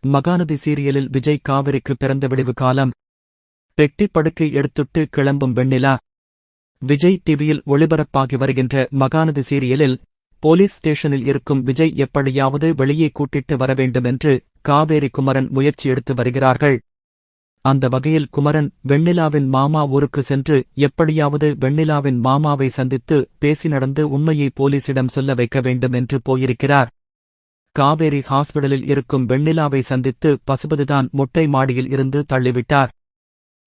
மகாநதி சீரியலில் விஜய் காவிரிக்கு பிறந்த விடிவு காலம். பெட்டி படுக்கை எடுத்துட்டு கிளம்பும் வெண்ணிலா. விஜய் டிவியில் ஒளிபரப்பாகி வருகின்ற மகாநதி சீரியலில் போலீஸ் ஸ்டேஷனில் இருக்கும் விஜய் எப்படியாவது வெளியே கூட்டிட்டு வரவேண்டுமென்று காவேரி குமரன் முயற்சி எடுத்து வருகிறார்கள். அந்த வகையில் குமரன் வெண்ணிலாவின் மாமா ஊருக்கு சென்று எப்படியாவது வெண்ணிலாவின் மாமாவை சந்தித்து பேசி நடந்து உண்மையை போலீசிடம் சொல்ல வைக்க வேண்டும் என்று போயிருக்கிறார். காவேரி ஹாஸ்பிடலில் இருக்கும் வெண்ணிலாவை சந்தித்து பசுபதிதான் மொட்டை மாடியில் இருந்து தள்ளிவிட்டார்.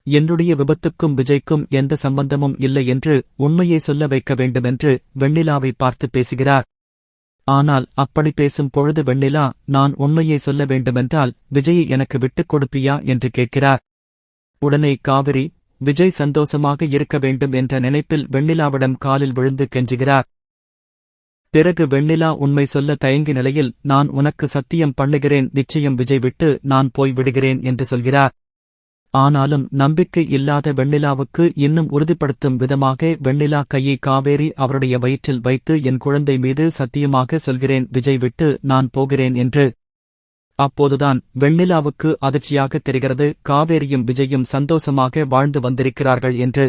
என்னுடைய விபத்துக்கும் விஜய்க்கும் எந்த சம்பந்தமும் இல்லை என்று உண்மையை சொல்ல வைக்க வேண்டுமென்று வெண்ணிலாவை பார்த்து பேசுகிறார். ஆனால் அப்படி பேசும் பொழுது வெண்ணிலா, நான் உண்மையை சொல்ல வேண்டுமென்றால் விஜயை எனக்கு விட்டுக் கொடுப்பியா என்று கேட்கிறார். உடனே காவிரி, விஜய் சந்தோஷமாக இருக்க வேண்டும் என்ற நினைப்பில் வெண்ணிலாவிடம் காலில் விழுந்து கெஞ்சுகிறார். பிறகு வெண்ணிலா உண்மை சொல்ல தயங்கி நிலையில், நான் உனக்கு சத்தியம் பண்ணுகிறேன், நிச்சயம் விஜய் விட்டு நான் போய் விடுகிறேன் என்று சொல்கிறார். ஆனாலும் நம்பிக்கை இல்லாத வெண்ணிலாவுக்கு இன்னும் உறுதிப்படுத்தும் விதமாக வெண்ணிலா கையை காவேரி அவருடைய வயிற்றில் வைத்து, என் குழந்தை மீது சத்தியமாக சொல்கிறேன், விஜய் விட்டு நான் போகிறேன் என்று. அப்போதுதான் வெண்ணிலாவுக்கு அதிர்ச்சியாக தெரிகிறது, காவேரியும் விஜயும் சந்தோஷமாக வாழ்ந்து வந்திருக்கிறார்கள் என்று.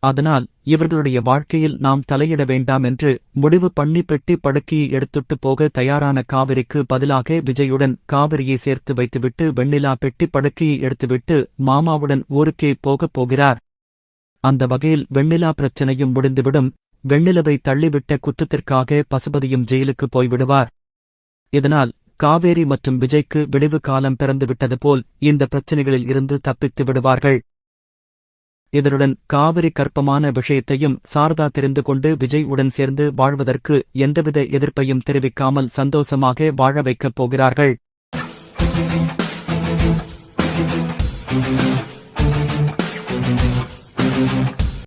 அதனால் இவர்களுடைய வாழ்க்கையில் நாம் தலையிட வேண்டாம் என்று முடிவு பண்ணி பெட்டி படுக்கையை எடுத்துட்டு போக தயாரான காவிரிக்கு பதிலாக விஜயுடன் காவிரியை சேர்த்து வைத்துவிட்டு வெண்ணிலா பெட்டி படுக்கையை எடுத்துவிட்டு மாமாவுடன் ஊருக்கே போகப் போகிறார். அந்த வகையில் வெண்ணிலா பிரச்சனையும் முடிந்துவிடும். வெண்ணிலவை தள்ளிவிட்ட குற்றத்திற்காக பசுபதியும் ஜெயிலுக்கு போய்விடுவார். இதனால் காவேரி மற்றும் விஜய்க்கு விடிவு காலம் பிறந்துவிட்டது போல் இந்த பிரச்சனைகளில் இருந்து தப்பித்து விடுவார்கள். இதனுடன் காவிரி கற்பமான விஷயத்தையும் சாரதா தெரிந்து கொண்டு விஜய் உடன் சேர்ந்து வாழ்வதற்கு எந்தவித எதிர்ப்பையும் தெரிவிக்காமல் சந்தோஷமாக வாழ வைக்கப் போகிறார்கள்.